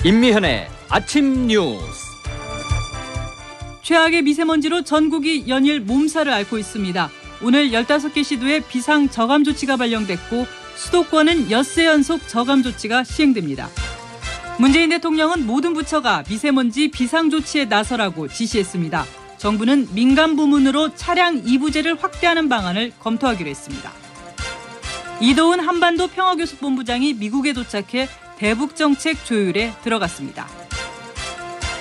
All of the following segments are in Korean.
임미현의 아침 뉴스. 최악의 미세먼지로 전국이 연일 몸살을 앓고 있습니다. 오늘 15개 시도에 비상 저감 조치가 발령됐고 수도권은 엿새 연속 저감 조치가 시행됩니다. 문재인 대통령은 모든 부처가 미세먼지 비상 조치에 나서라고 지시했습니다. 정부는 민간 부문으로 차량 이부제를 확대하는 방안을 검토하기로 했습니다. 이도훈 한반도 평화교섭본부장이 미국에 도착해 대북정책 조율에 들어갔습니다.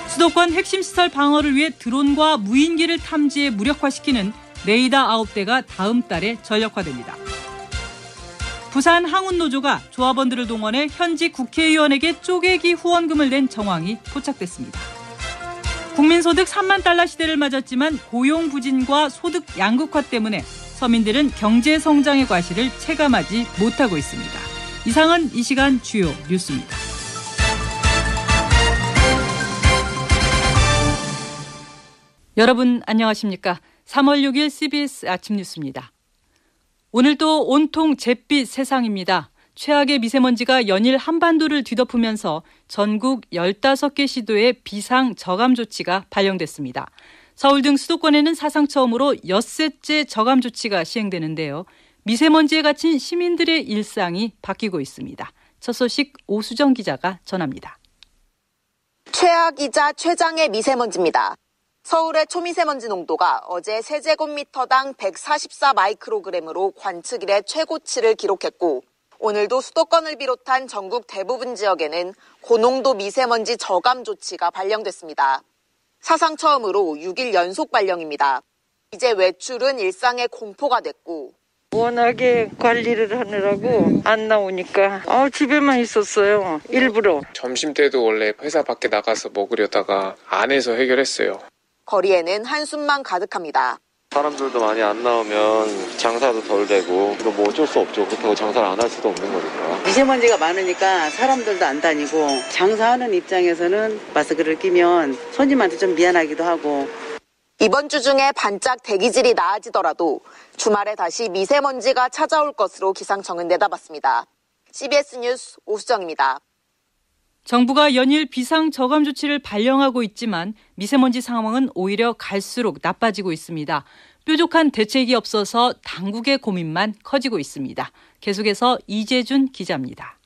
수도권 핵심 시설 방어를 위해 드론과 무인기를 탐지해 무력화시키는 레이더 9대가 다음 달에 전력화됩니다. 부산 항운노조가 조합원들을 동원해 현직 국회의원에게 쪼개기 후원금을 낸 정황이 포착됐습니다. 국민소득 3만 달러 시대를 맞았지만 고용 부진과 소득 양극화 때문에 서민들은 경제 성장의 과실을 체감하지 못하고 있습니다. 이상은 이 시간 주요 뉴스입니다. 여러분 안녕하십니까? 3월 6일 CBS 아침 뉴스입니다. 오늘도 온통 잿빛 세상입니다. 최악의 미세먼지가 연일 한반도를 뒤덮으면서 전국 15개 시도에 비상 저감 조치가 발령됐습니다. 서울 등 수도권에는 사상 처음으로 엿새째 저감 조치가 시행되는데요. 미세먼지에 갇힌 시민들의 일상이 바뀌고 있습니다. 첫 소식 오수정 기자가 전합니다. 최악이자 최장의 미세먼지입니다. 서울의 초미세먼지 농도가 어제 세제곱미터당 144 마이크로그램으로 관측 이래 최고치를 기록했고 오늘도 수도권을 비롯한 전국 대부분 지역에는 고농도 미세먼지 저감 조치가 발령됐습니다. 사상 처음으로 6일 연속 발령입니다. 이제 외출은 일상의 공포가 됐고 워낙에 관리를 하느라고 안 나오니까 집에만 있었어요. 일부러. 점심때도 원래 회사 밖에 나가서 먹으려다가 안에서 해결했어요. 거리에는 한숨만 가득합니다. 사람들도 많이 안 나오면 장사도 덜 되고 이거 뭐 어쩔 수 없죠. 그렇다고 장사를 안 할 수도 없는 거니까. 미세먼지가 많으니까 사람들도 안 다니고 장사하는 입장에서는 마스크를 끼면 손님한테 좀 미안하기도 하고. 이번 주 중에 반짝 대기질이 나아지더라도 주말에 다시 미세먼지가 찾아올 것으로 기상청은 내다봤습니다. CBS 뉴스 오수정입니다. 정부가 연일 비상 저감 조치를 발령하고 있지만 미세먼지 상황은 오히려 갈수록 나빠지고 있습니다. 뾰족한 대책이 없어서 당국의 고민만 커지고 있습니다. 계속해서 이재준 기자입니다.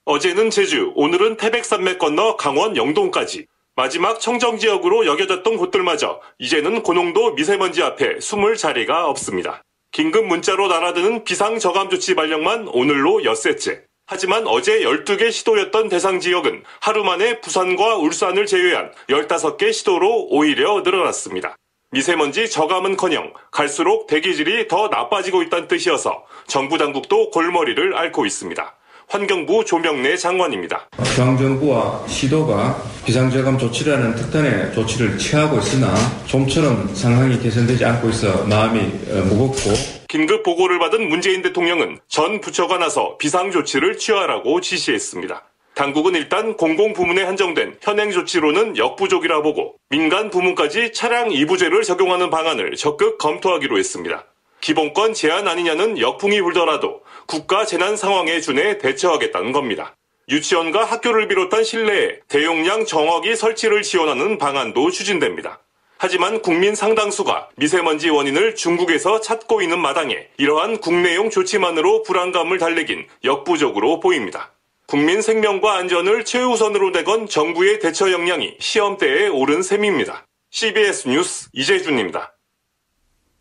어제는 제주, 오늘은 태백산맥 건너 강원 영동까지 마지막 청정지역으로 여겨졌던 곳들마저 이제는 고농도 미세먼지 앞에 숨을 자리가 없습니다. 긴급 문자로 날아드는 비상저감 조치 발령만 오늘로 엿새째. 하지만 어제 12개 시도였던 대상 지역은 하루 만에 부산과 울산을 제외한 15개 시도로 오히려 늘어났습니다. 미세먼지 저감은커녕 갈수록 대기질이 더 나빠지고 있다는 뜻이어서 정부 당국도 골머리를 앓고 있습니다. 환경부 조명래 장관입니다. 중앙정부와 시도가 비상저감 조치라는 특단의 조치를 취하고 있으나 좀처럼 상황이 개선되지 않고 있어 마음이 무겁고 긴급 보고를 받은 문재인 대통령은 전 부처가 나서 비상조치를 취하라고 지시했습니다. 당국은 일단 공공부문에 한정된 현행 조치로는 역부족이라 보고 민간 부문까지 차량 이부제를 적용하는 방안을 적극 검토하기로 했습니다. 기본권 제한 아니냐는 역풍이 불더라도 국가 재난 상황에 준해 대처하겠다는 겁니다. 유치원과 학교를 비롯한 실내에 대용량 정화기 설치를 지원하는 방안도 추진됩니다. 하지만 국민 상당수가 미세먼지 원인을 중국에서 찾고 있는 마당에 이러한 국내용 조치만으로 불안감을 달래긴 역부족으로 보입니다. 국민 생명과 안전을 최우선으로 내건 정부의 대처 역량이 시험대에 오른 셈입니다. CBS 뉴스 이재준입니다.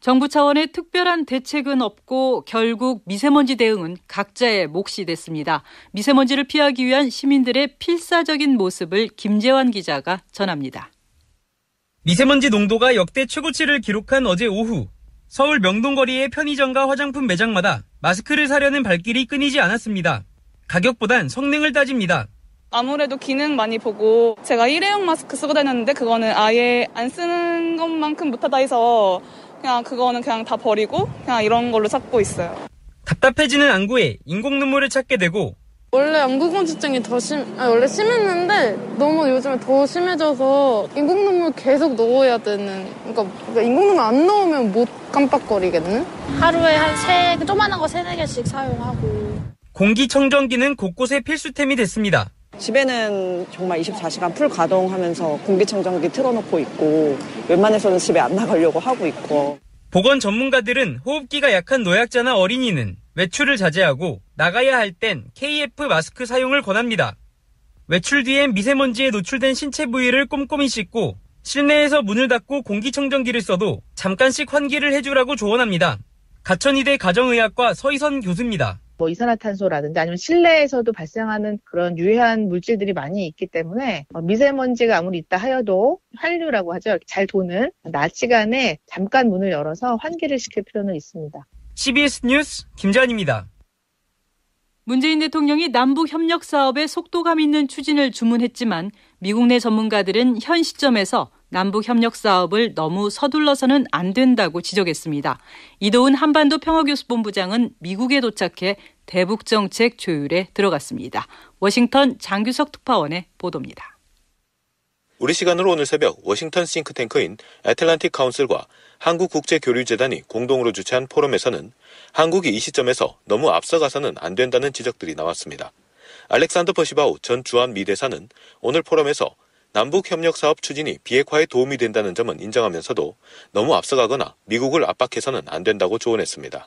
정부 차원의 특별한 대책은 없고 결국 미세먼지 대응은 각자의 몫이 됐습니다. 미세먼지를 피하기 위한 시민들의 필사적인 모습을 김재환 기자가 전합니다. 미세먼지 농도가 역대 최고치를 기록한 어제 오후 서울 명동거리의 편의점과 화장품 매장마다 마스크를 사려는 발길이 끊이지 않았습니다. 가격보단 성능을 따집니다. 아무래도 기능 많이 보고 제가 일회용 마스크 쓰고 다녔는데 그거는 아예 안 쓰는 것만큼 못하다 해서 그거는 그냥 다 버리고 그냥 이런 걸로 찾고 있어요. 답답해지는 안구에 인공 눈물을 찾게 되고 원래 안구건조증이 원래 심했는데 너무 요즘에 더 심해져서 인공 눈물 계속 넣어야 되는 그러니까 인공 눈물 안 넣으면 못 깜빡거리겠는? 하루에 한 조그만한 거 3-4개씩 사용하고 공기청정기는 곳곳에 필수템이 됐습니다. 집에는 정말 24시간 풀 가동하면서 공기청정기 틀어놓고 있고 웬만해서는 집에 안 나가려고 하고 있고. 보건 전문가들은 호흡기가 약한 노약자나 어린이는 외출을 자제하고 나가야 할 땐 KF 마스크 사용을 권합니다. 외출 뒤엔 미세먼지에 노출된 신체 부위를 꼼꼼히 씻고 실내에서 문을 닫고 공기청정기를 써도 잠깐씩 환기를 해주라고 조언합니다. 가천의대 가정의학과 서희선 교수입니다. 이산화탄소라든지 아니면 실내에서도 발생하는 그런 유해한 물질들이 많이 있기 때문에 미세먼지가 아무리 있다 하여도 환류라고 하죠. 잘 도는 낮 시간에 잠깐 문을 열어서 환기를 시킬 필요는 있습니다. CBS 뉴스 김재환입니다. 문재인 대통령이 남북협력 사업에 속도감 있는 추진을 주문했지만 미국 내 전문가들은 현 시점에서 남북협력 사업을 너무 서둘러서는 안 된다고 지적했습니다. 이도훈 한반도 평화교섭본부장은 미국에 도착해 대북정책 조율에 들어갔습니다. 워싱턴 장규석 특파원의 보도입니다. 우리 시간으로 오늘 새벽 워싱턴 싱크탱크인 애틀랜틱 카운슬과 한국국제교류재단이 공동으로 주최한 포럼에서는 한국이 이 시점에서 너무 앞서가서는 안 된다는 지적들이 나왔습니다. 알렉산더 퍼시바우 전 주한 미대사는 오늘 포럼에서 남북협력사업 추진이 비핵화에 도움이 된다는 점은 인정하면서도 너무 앞서가거나 미국을 압박해서는 안 된다고 조언했습니다.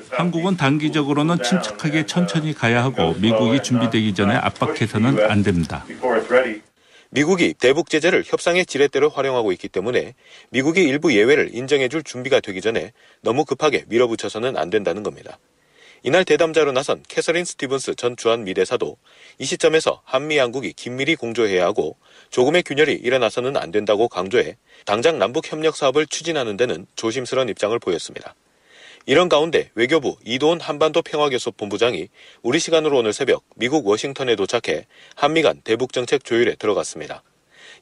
한국은 단기적으로는 침착하게 천천히 가야 하고 미국이 준비되기 전에 압박해서는 안 됩니다. 미국이 대북 제재를 협상의 지렛대로 활용하고 있기 때문에 미국이 일부 예외를 인정해줄 준비가 되기 전에 너무 급하게 밀어붙여서는 안 된다는 겁니다. 이날 대담자로 나선 캐서린 스티븐스 전 주한 미대사도 이 시점에서 한미 양국이 긴밀히 공조해야 하고 조금의 균열이 일어나서는 안 된다고 강조해 당장 남북협력 사업을 추진하는 데는 조심스러운 입장을 보였습니다. 이런 가운데 외교부 이도훈 한반도 평화교섭본부장이 우리 시간으로 오늘 새벽 미국 워싱턴에 도착해 한미 간 대북정책 조율에 들어갔습니다.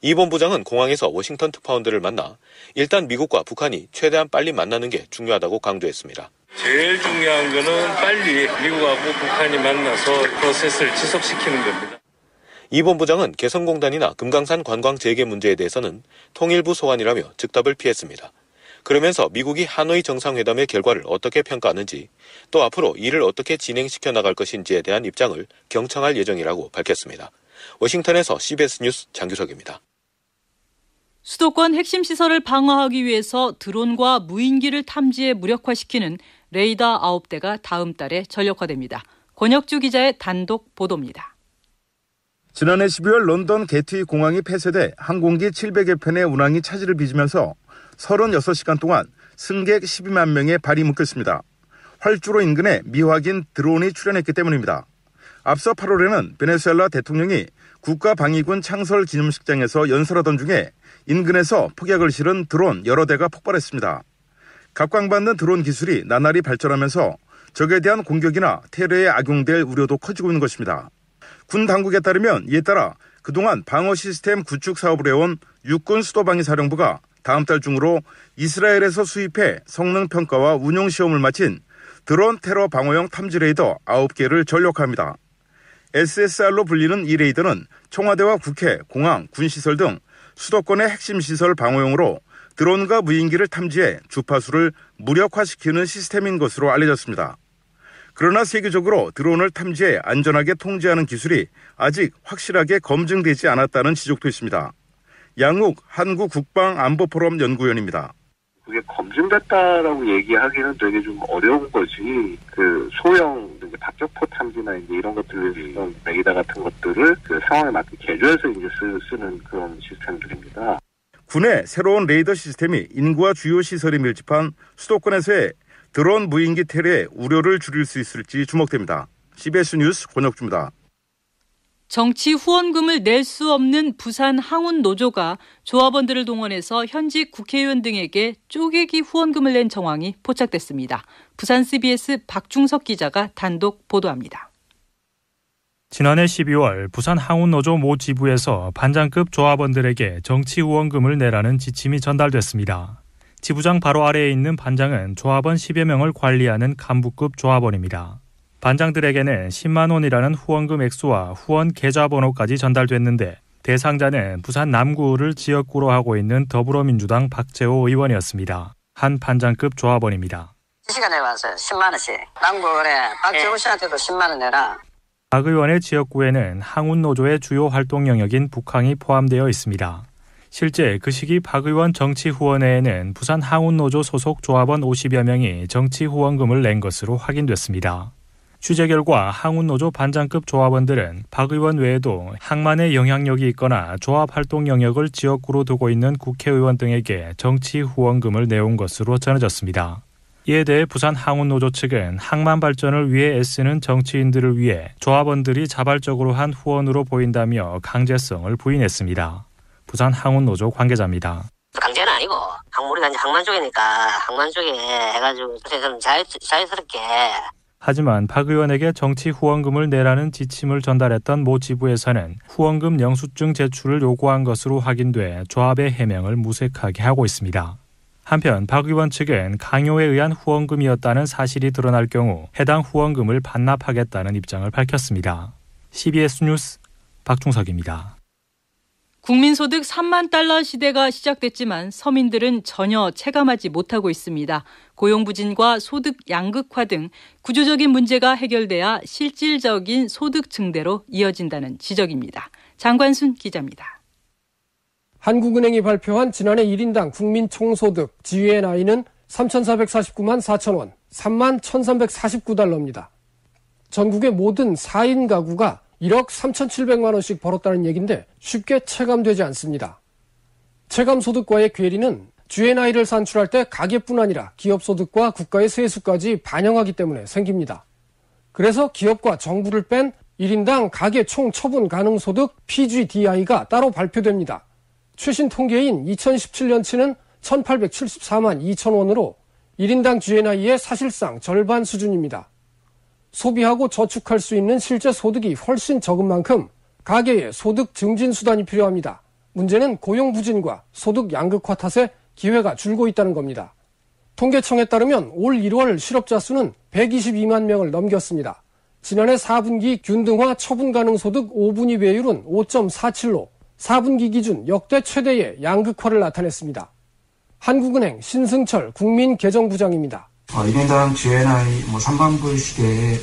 이 본부장은 공항에서 워싱턴 특파원들을 만나 일단 미국과 북한이 최대한 빨리 만나는 게 중요하다고 강조했습니다. 제일 중요한 거는 빨리 미국하고 북한이 만나서 프로세스를 지속시키는 겁니다. 이 본부장은 개성공단이나 금강산 관광 재개 문제에 대해서는 통일부 소관이라며 즉답을 피했습니다. 그러면서 미국이 하노이 정상회담의 결과를 어떻게 평가하는지 또 앞으로 이를 어떻게 진행시켜 나갈 것인지에 대한 입장을 경청할 예정이라고 밝혔습니다. 워싱턴에서 CBS 뉴스 장규석입니다. 수도권 핵심 시설을 방어하기 위해서 드론과 무인기를 탐지해 무력화시키는 레이더 9대가 다음 달에 전력화됩니다. 권혁주 기자의 단독 보도입니다. 지난해 12월 런던 게트위 공항이 폐쇄돼 항공기 700여 편의 운항이 차질을 빚으면서 36시간 동안 승객 12만 명의 발이 묶였습니다. 활주로 인근에 미확인 드론이 출현했기 때문입니다. 앞서 8월에는 베네수엘라 대통령이 국가방위군 창설 기념식장에서 연설하던 중에 인근에서 폭약을 실은 드론 여러 대가 폭발했습니다. 각광받는 드론 기술이 나날이 발전하면서 적에 대한 공격이나 테러에 악용될 우려도 커지고 있는 것입니다. 군 당국에 따르면 이에 따라 그동안 방어 시스템 구축 사업을 해온 육군 수도방위사령부가 다음 달 중으로 이스라엘에서 수입해 성능 평가와 운용 시험을 마친 드론 테러 방어용 탐지 레이더 9개를 전력화합니다. SSR로 불리는 이 레이더는 청와대와 국회, 공항, 군시설 등 수도권의 핵심 시설 방어용으로 드론과 무인기를 탐지해 주파수를 무력화시키는 시스템인 것으로 알려졌습니다. 그러나 세계적으로 드론을 탐지해 안전하게 통제하는 기술이 아직 확실하게 검증되지 않았다는 지적도 있습니다. 양욱 한국국방안보포럼 연구위원입니다. 그게 검증됐다라고 얘기하기는 되게 좀 어려운 거지. 그 소형 박격포 탐지나 이제 이런 것들을 쓰는 레이더 같은 것들을 그 상황에 맞게 개조해서 이제 쓰는 그런 시스템들입니다. 군의 새로운 레이더 시스템이 인구와 주요 시설이 밀집한 수도권에서의 드론 무인기 테러의 우려를 줄일 수 있을지 주목됩니다. CBS 뉴스 권혁주입니다. 정치 후원금을 낼 수 없는 부산 항운 노조가 조합원들을 동원해서 현직 국회의원 등에게 쪼개기 후원금을 낸 정황이 포착됐습니다. 부산 CBS 박중석 기자가 단독 보도합니다. 지난해 12월 부산 항운노조 모 지부에서 반장급 조합원들에게 정치 후원금을 내라는 지침이 전달됐습니다. 지부장 바로 아래에 있는 반장은 조합원 10여 명을 관리하는 간부급 조합원입니다. 반장들에게는 10만 원이라는 후원금 액수와 후원 계좌번호까지 전달됐는데 대상자는 부산 남구를 지역구로 하고 있는 더불어민주당 박재호 의원이었습니다. 한 반장급 조합원입니다. 시간에 와서 10만 원씩. 남구에 박재호 씨한테도 10만 원 내라. 박 의원의 지역구에는 항운노조의 주요 활동 영역인 북항이 포함되어 있습니다. 실제 그 시기 박 의원 정치 후원회에는 부산 항운노조 소속 조합원 50여 명이 정치 후원금을 낸 것으로 확인됐습니다. 취재 결과 항운노조 반장급 조합원들은 박 의원 외에도 항만에 영향력이 있거나 조합 활동 영역을 지역구로 두고 있는 국회의원 등에게 정치 후원금을 내온 것으로 전해졌습니다. 이에 대해 부산 항운노조 측은 항만 발전을 위해 애쓰는 정치인들을 위해 조합원들이 자발적으로 한 후원으로 보인다며 강제성을 부인했습니다. 부산 항운노조 관계자입니다. 강제는 아니고 우리가 이제 항만 쪽이니까 항만 쪽에 해가지고 좀 자유스럽게. 하지만 박 의원에게 정치 후원금을 내라는 지침을 전달했던 모 지부에서는 후원금 영수증 제출을 요구한 것으로 확인돼 조합의 해명을 무색하게 하고 있습니다. 한편 박 의원 측은 강요에 의한 후원금이었다는 사실이 드러날 경우 해당 후원금을 반납하겠다는 입장을 밝혔습니다. CBS 뉴스 박중석입니다. 국민소득 3만 달러 시대가 시작됐지만 서민들은 전혀 체감하지 못하고 있습니다. 고용부진과 소득 양극화 등 구조적인 문제가 해결돼야 실질적인 소득 증대로 이어진다는 지적입니다. 장관순 기자입니다. 한국은행이 발표한 지난해 1인당 국민 총소득 GNI는 3,449만 4천 원, 3만 1,349달러입니다. 전국의 모든 4인 가구가 1억 3,700만 원씩 벌었다는 얘기인데 쉽게 체감되지 않습니다. 체감소득과의 괴리는 GNI를 산출할 때 가계뿐 아니라 기업소득과 국가의 세수까지 반영하기 때문에 생깁니다. 그래서 기업과 정부를 뺀 1인당 가계 총 처분 가능 소득 PGDI가 따로 발표됩니다. 최신 통계인 2017년치는 1,874만 2천 원으로 1인당 GNI의 사실상 절반 수준입니다. 소비하고 저축할 수 있는 실제 소득이 훨씬 적은 만큼 가계의 소득 증진 수단이 필요합니다. 문제는 고용 부진과 소득 양극화 탓에 기회가 줄고 있다는 겁니다. 통계청에 따르면 올 1월 실업자 수는 122만 명을 넘겼습니다. 지난해 4분기 균등화 처분 가능 소득 5분위 배율은 5.47로 4분기 기준 역대 최대의 양극화를 나타냈습니다. 한국은행 신승철 국민개정부장입니다. 1인당 GNI 3반부 시대에는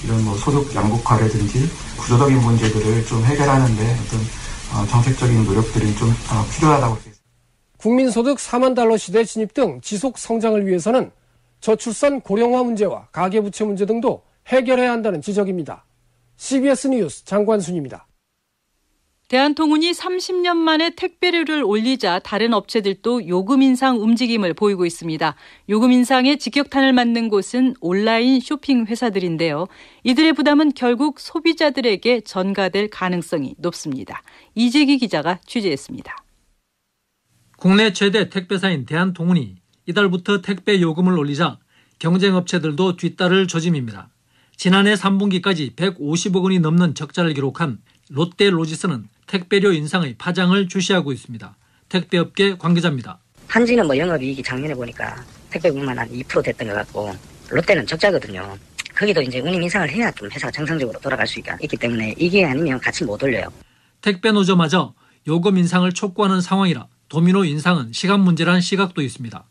이런 소득 양극화라든지 구조적인 문제들을 좀 해결하는데 어떤 정책적인 노력들이 좀 필요하다고 생각합니다. 국민소득 4만 달러 시대 진입 등 지속 성장을 위해서는 저출산 고령화 문제와 가계부채 문제 등도 해결해야 한다는 지적입니다. CBS 뉴스 장관순입니다. 대한통운이 30년 만에 택배료를 올리자 다른 업체들도 요금 인상 움직임을 보이고 있습니다. 요금 인상에 직격탄을 맞는 곳은 온라인 쇼핑 회사들인데요. 이들의 부담은 결국 소비자들에게 전가될 가능성이 높습니다. 이재기 기자가 취재했습니다. 국내 최대 택배사인 대한통운이 이달부터 택배 요금을 올리자 경쟁업체들도 뒤따를 조짐입니다. 지난해 3분기까지 150억 원이 넘는 적자를 기록한 롯데로지스는 택배료 인상의 파장을 주시하고 있습니다. 택배업계 관계자입니다. 한지는 영업이익이 작년에 보니까 택배부만 한 2% 됐던 것 같고 롯데는 적자거든요. 거기도 이제 운임 인상을 해야 좀 회사가 정상적으로 돌아갈 수 있기 때문에 이게 아니면 같이 못 올려요. 택배 노조마저 요금 인상을 촉구하는 상황이라 도미노 인상은 시간 문제라는 시각도 있습니다.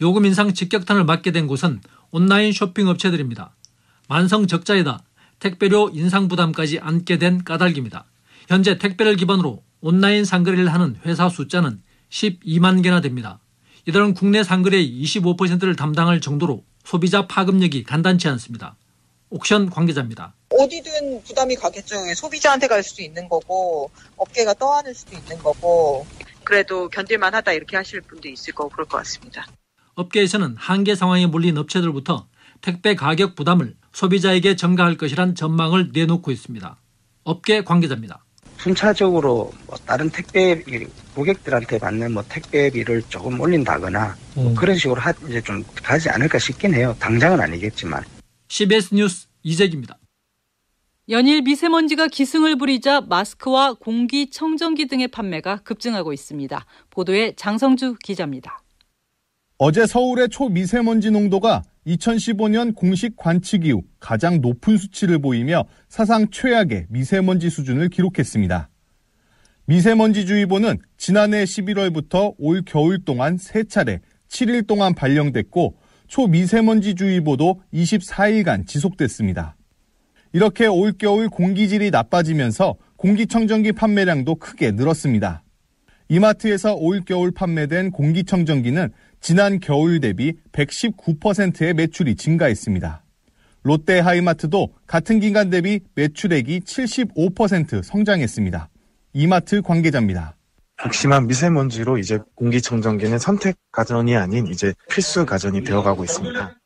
요금 인상 직격탄을 맞게 된 곳은 온라인 쇼핑 업체들입니다. 만성 적자에다 택배료 인상 부담까지 안게 된 까닭입니다. 현재 택배를 기반으로 온라인 상거래를 하는 회사 숫자는 12만 개나 됩니다. 이들은 국내 상거래의 25%를 담당할 정도로 소비자 파급력이 간단치 않습니다. 옥션 관계자입니다. 어디든 부담이 가겠죠. 소비자한테 갈 수도 있는 거고 업계가 떠안을 수도 있는 거고 그래도 견딜만 하다 이렇게 하실 분도 있을 거고 그럴 것 같습니다. 업계에서는 한계 상황에 몰린 업체들부터 택배 가격 부담을 소비자에게 전가할 것이란 전망을 내놓고 있습니다. 업계 관계자입니다. 순차적으로 다른 택배 고객들한테 받는 택배비를 조금 올린다거나 그런 식으로 이제 좀 가지 않을까 싶긴 해요. 당장은 아니겠지만. CBS 뉴스 이재기입니다. 연일 미세먼지가 기승을 부리자 마스크와 공기청정기 등의 판매가 급증하고 있습니다. 보도에 장성주 기자입니다. 어제 서울의 초미세먼지 농도가 2015년 공식 관측 이후 가장 높은 수치를 보이며 사상 최악의 미세먼지 수준을 기록했습니다. 미세먼지주의보는 지난해 11월부터 올 겨울 동안 3차례 7일 동안 발령됐고 초미세먼지주의보도 24일간 지속됐습니다. 이렇게 올겨울 공기질이 나빠지면서 공기청정기 판매량도 크게 늘었습니다. 이마트에서 올겨울 판매된 공기청정기는 지난 겨울 대비 119%의 매출이 증가했습니다. 롯데 하이마트도 같은 기간 대비 매출액이 75% 성장했습니다. 이마트 관계자입니다. 극심한 미세먼지로 이제 공기청정기는 선택 가전이 아닌 이제 필수 가전이 되어가고 있습니다.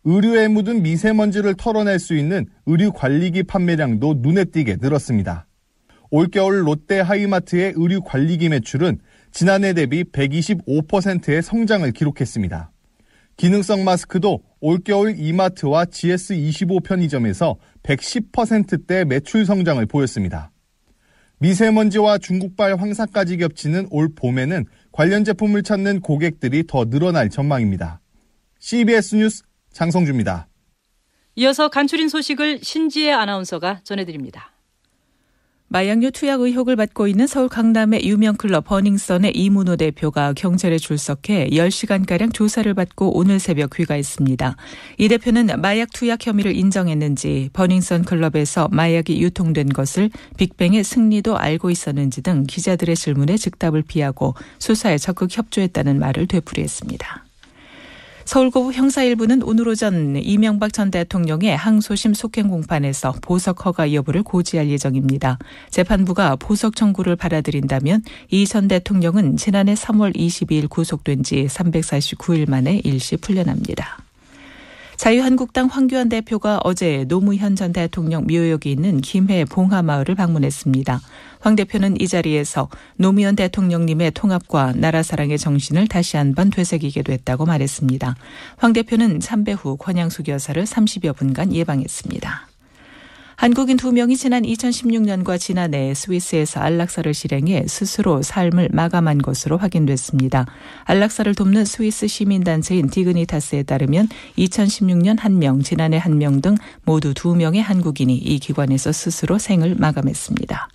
의류에 묻은 미세먼지를 털어낼 수 있는 의류관리기 판매량도 눈에 띄게 늘었습니다. 올겨울 롯데 하이마트의 의류관리기 매출은 지난해 대비 125%의 성장을 기록했습니다. 기능성 마스크도 올겨울 이마트와 GS25 편의점에서 110%대 매출 성장을 보였습니다. 미세먼지와 중국발 황사까지 겹치는 올 봄에는 관련 제품을 찾는 고객들이 더 늘어날 전망입니다. CBS 뉴스 장성주입니다. 이어서 간추린 소식을 신지혜 아나운서가 전해드립니다. 마약류 투약 의혹을 받고 있는 서울 강남의 유명 클럽 버닝썬의 이문호 대표가 경찰에 출석해 10시간가량 조사를 받고 오늘 새벽 귀가했습니다. 이 대표는 마약 투약 혐의를 인정했는지, 버닝썬 클럽에서 마약이 유통된 것을 빅뱅의 승리도 알고 있었는지 등 기자들의 질문에 즉답을 피하고 수사에 적극 협조했다는 말을 되풀이했습니다. 서울고법 형사 1부는 오늘 오전 이명박 전 대통령의 항소심 속행 공판에서 보석 허가 여부를 고지할 예정입니다. 재판부가 보석 청구를 받아들인다면 이 전 대통령은 지난해 3월 22일 구속된 지 349일 만에 일시 풀려납니다. 자유한국당 황교안 대표가 어제 노무현 전 대통령 묘역이 있는 김해 봉하마을을 방문했습니다. 황 대표는 이 자리에서 노무현 대통령님의 통합과 나라 사랑의 정신을 다시 한번 되새기게 됐다고 말했습니다. 황 대표는 참배 후 권양숙 여사를 30여 분간 예방했습니다. 한국인 2명이 지난 2016년과 지난해 스위스에서 안락사를 실행해 스스로 삶을 마감한 것으로 확인됐습니다. 안락사를 돕는 스위스 시민단체인 디그니타스에 따르면 2016년 1명, 지난해 1명 등 모두 2명의 한국인이 이 기관에서 스스로 생을 마감했습니다.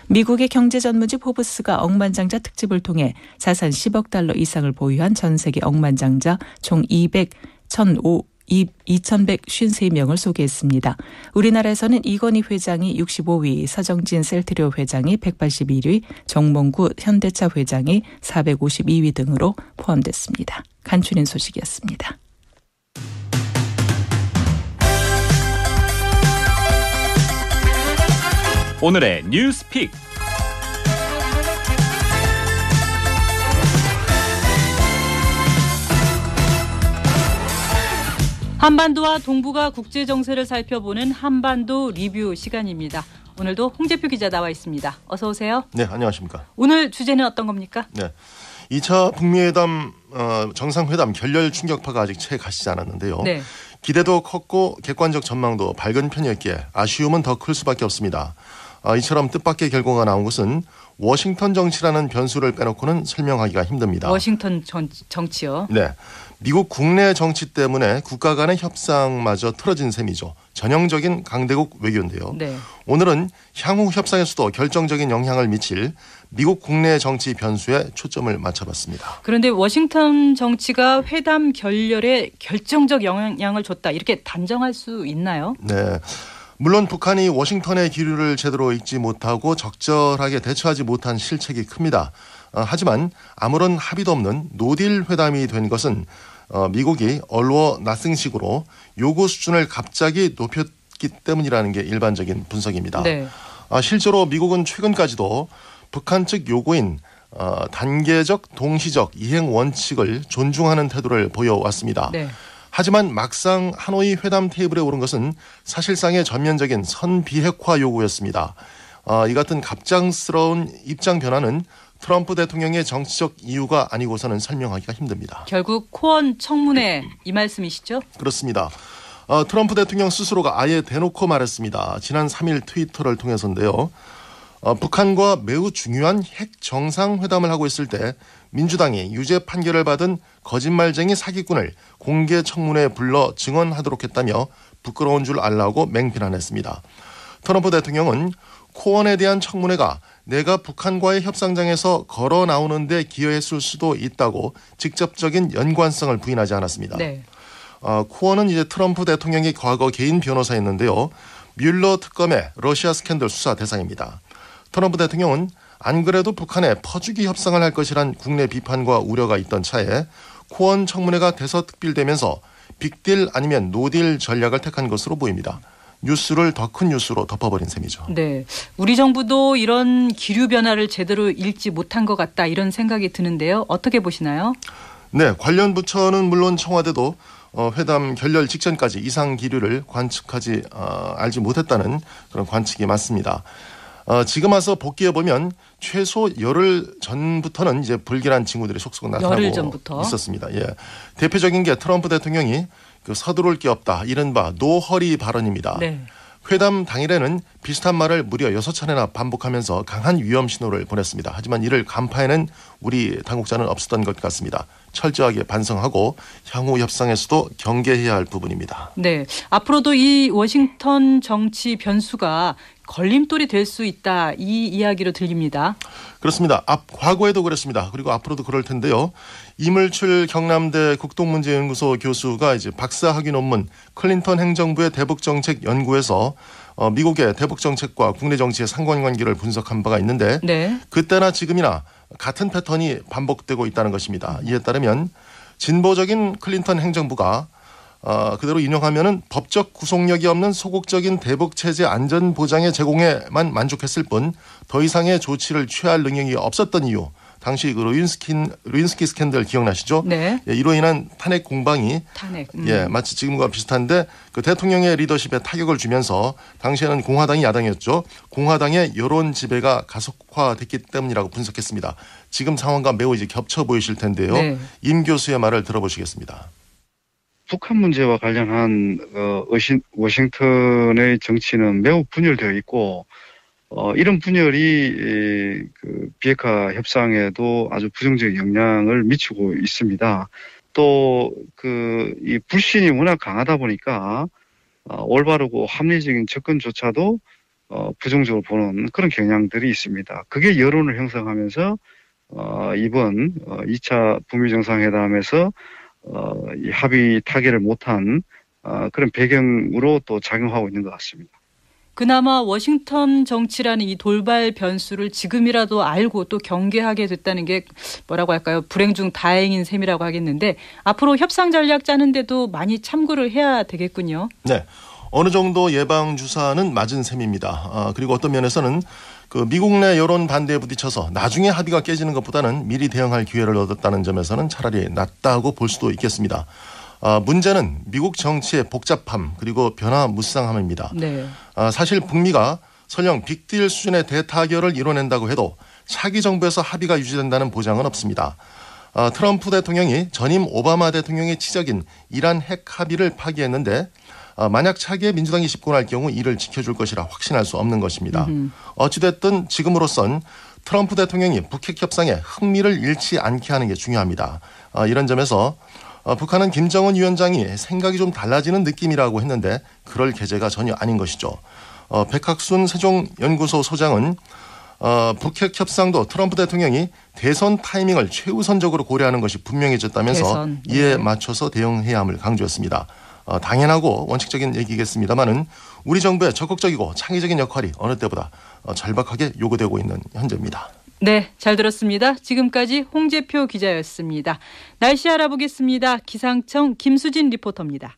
미국의 경제 전문지 포브스가 억만장자 특집을 통해 자산 10억 달러 이상을 보유한 전 세계 억만장자 총 2,153명을 소개했습니다. 우리나라에서는 이건희 회장이 65위, 서정진 셀트리오 회장이 181위, 정몽구 현대차 회장이 452위 등으로 포함됐습니다. 간추린 소식이었습니다. 오늘의 뉴스픽. 한반도와 동북아 국제 정세를 살펴보는 한반도 리뷰 시간입니다. 오늘도 홍재표 기자 나와 있습니다. 어서 오세요. 네, 안녕하십니까. 오늘 주제는 어떤 겁니까? 네, 2차 북미회담 정상회담 결렬 충격파가 아직 채 가시지 않았는데요. 네. 기대도 컸고 객관적 전망도 밝은 편이었기에 아쉬움은 더 클 수밖에 없습니다. 이처럼 뜻밖의 결과가 나온 것은 워싱턴 정치라는 변수를 빼놓고는 설명하기가 힘듭니다. 워싱턴 정치요? 네. 미국 국내 정치 때문에 국가 간의 협상마저 틀어진 셈이죠. 전형적인 강대국 외교인데요. 네. 오늘은 향후 협상에서도 결정적인 영향을 미칠 미국 국내 정치 변수에 초점을 맞춰봤습니다. 그런데 워싱턴 정치가 회담 결렬에 결정적 영향을 줬다, 이렇게 단정할 수 있나요? 네. 물론 북한이 워싱턴의 기류를 제대로 읽지 못하고 적절하게 대처하지 못한 실책이 큽니다. 하지만 아무런 합의도 없는 노딜 회담이 된 것은 미국이 얼워 나승식으로 요구 수준을 갑자기 높였기 때문이라는 게 일반적인 분석입니다. 네. 실제로 미국은 최근까지도 북한 측 요구인 단계적 동시적 이행 원칙을 존중하는 태도를 보여왔습니다. 네. 하지만 막상 하노이 회담 테이블에 오른 것은 사실상의 전면적인 선비핵화 요구였습니다. 이 같은 갑작스러운 입장 변화는 트럼프 대통령의 정치적 이유가 아니고서는 설명하기가 힘듭니다. 결국 코언 청문회 이 말씀이시죠? 그렇습니다. 트럼프 대통령 스스로가 아예 대놓고 말했습니다. 지난 3일 트위터를 통해서인데요. 북한과 매우 중요한 핵 정상회담을 하고 있을 때 민주당이 유죄 판결을 받은 거짓말쟁이 사기꾼을 공개 청문회에 불러 증언하도록 했다며 부끄러운 줄 알라고 맹비난했습니다. 트럼프 대통령은 코언에 대한 청문회가 내가 북한과의 협상장에서 걸어 나오는 데 기여했을 수도 있다고 직접적인 연관성을 부인하지 않았습니다. 네. 코언은 이제 트럼프 대통령의 과거 개인 변호사였는데요. 뮬러 특검의 러시아 스캔들 수사 대상입니다. 트럼프 대통령은 안 그래도 북한에 퍼주기 협상을 할 것이란 국내 비판과 우려가 있던 차에 코원 청문회가 대서특필되면서 빅딜 아니면 노딜 전략을 택한 것으로 보입니다. 뉴스를 더 큰 뉴스로 덮어버린 셈이죠. 네, 우리 정부도 이런 기류 변화를 제대로 읽지 못한 것 같다 이런 생각이 드는데요. 어떻게 보시나요? 네, 관련 부처는 물론 청와대도 회담 결렬 직전까지 이상 기류를 관측하지 알지 못했다는 그런 관측이 맞습니다. 지금 와서 복귀해 보면 최소 열흘 전부터는 이제 불길한 징후들이 속속 나타나고 있었습니다. 예, 대표적인 게 트럼프 대통령이 서두를 게 없다 이른바 노허리 발언입니다. 네. 회담 당일에는 비슷한 말을 무려 6차례나 반복하면서 강한 위험 신호를 보냈습니다. 하지만 이를 간파해낸 우리 당국자는 없었던 것 같습니다. 철저하게 반성하고 향후 협상에서도 경계해야 할 부분입니다. 네, 앞으로도 이 워싱턴 정치 변수가 걸림돌이 될 수 있다 이 이야기로 들립니다. 그렇습니다. 과거에도 그랬습니다. 그리고 앞으로도 그럴 텐데요. 이물출 경남대 국동문제연구소 교수가 이제 박사학위 논문 클린턴 행정부의 대북정책 연구에서 미국의 대북정책과 국내 정치의 상관관계를 분석한 바가 있는데 네. 그때나 지금이나 같은 패턴이 반복되고 있다는 것입니다. 이에 따르면 진보적인 클린턴 행정부가 그대로 인용하면은 법적 구속력이 없는 소극적인 대북 체제 안전 보장의 제공에만 만족했을 뿐 더 이상의 조치를 취할 능력이 없었던 이유. 당시 그 루인스키 스캔들 기억나시죠? 네. 예, 이로 인한 탄핵 공방이 예, 마치 지금과 비슷한데 그 대통령의 리더십에 타격을 주면서 당시에는 공화당이 야당이었죠. 공화당의 여론 지배가 가속화됐기 때문이라고 분석했습니다. 지금 상황과 매우 이제 겹쳐 보이실 텐데요. 네. 임 교수의 말을 들어보시겠습니다. 북한 문제와 관련한 워싱턴의 정치는 매우 분열되어 있고 이런 분열이 그 비핵화 협상에도 아주 부정적 영향을 미치고 있습니다. 또 이 불신이 워낙 강하다 보니까 올바르고 합리적인 접근조차도 부정적으로 보는 그런 경향들이 있습니다. 그게 여론을 형성하면서 이번 2차 북미 정상회담에서 이 합의 타결을 못한 그런 배경으로 또 작용하고 있는 것 같습니다. 그나마 워싱턴 정치라는 이 돌발 변수를 지금이라도 알고 또 경계하게 됐다는 게 뭐라고 할까요? 불행 중 다행인 셈이라고 하겠는데 앞으로 협상 전략 짜는데도 많이 참고를 해야 되겠군요. 네. 어느 정도 예방 주사는 맞은 셈입니다. 그리고 어떤 면에서는 그 미국 내 여론 반대에 부딪혀서 나중에 합의가 깨지는 것보다는 미리 대응할 기회를 얻었다는 점에서는 차라리 낫다고 볼 수도 있겠습니다. 문제는 미국 정치의 복잡함 그리고 변화무쌍함입니다. 네. 사실 북미가 설령 빅딜 수준의 대타결을 이뤄낸다고 해도 차기 정부에서 합의가 유지된다는 보장은 없습니다. 트럼프 대통령이 전임 오바마 대통령의 치적인 이란 핵 합의를 파기했는데 만약 차기에 민주당이 집권할 경우 이를 지켜줄 것이라 확신할 수 없는 것입니다. 어찌됐든 지금으로선 트럼프 대통령이 북핵 협상에 흥미를 잃지 않게 하는 게 중요합니다. 이런 점에서 북한은 김정은 위원장이 생각이 좀 달라지는 느낌이라고 했는데 그럴 계제가 전혀 아닌 것이죠. 백학순 세종연구소 소장은 북핵 협상도 트럼프 대통령이 대선 타이밍을 최우선적으로 고려하는 것이 분명해졌다면서 이에 맞춰서 대응해야 함을 강조했습니다. 당연하고 원칙적인 얘기겠습니다만은 우리 정부의 적극적이고 창의적인 역할이 어느 때보다 절박하게 요구되고 있는 현재입니다. 네, 잘 들었습니다. 지금까지 홍재표 기자였습니다. 날씨 알아보겠습니다. 기상청 김수진 리포터입니다.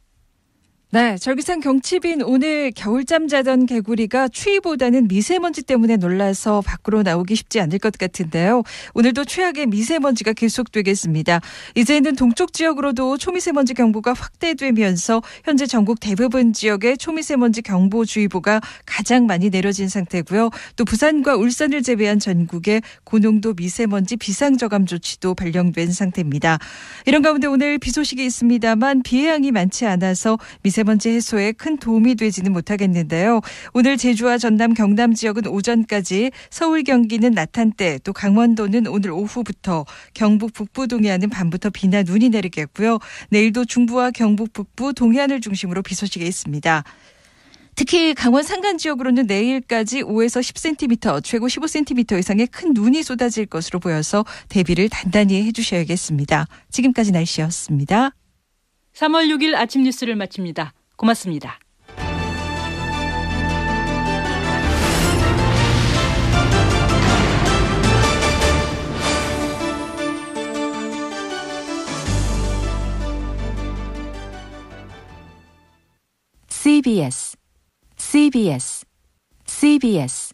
네, 절기상 경칩인 오늘 겨울잠 자던 개구리가 추위보다는 미세먼지 때문에 놀라서 밖으로 나오기 쉽지 않을 것 같은데요. 오늘도 최악의 미세먼지가 계속되겠습니다. 이제는 동쪽 지역으로도 초미세먼지 경보가 확대되면서 현재 전국 대부분 지역에 초미세먼지 경보주의보가 가장 많이 내려진 상태고요. 또 부산과 울산을 제외한 전국에 고농도 미세먼지 비상저감 조치도 발령된 상태입니다. 이런 가운데 오늘 비 소식이 있습니다만 비의 양이 많지 않아서 미세먼지 해소에 큰 도움이 되지는 못하겠는데요. 오늘 제주와 전남, 경남 지역은 오전까지, 서울, 경기는 낮 한때, 또 강원도는 오늘 오후부터, 경북 북부 동해안은 밤부터 비나 눈이 내리겠고요. 내일도 중부와 경북 북부 동해안을 중심으로 비 소식이 있습니다. 특히 강원 산간 지역으로는 내일까지 5에서 10cm, 최고 15cm 이상의 큰 눈이 쏟아질 것으로 보여서 대비를 단단히 해주셔야겠습니다. 지금까지 날씨였습니다. 3월 6일 아침 뉴스를 마칩니다. 고맙습니다. CBS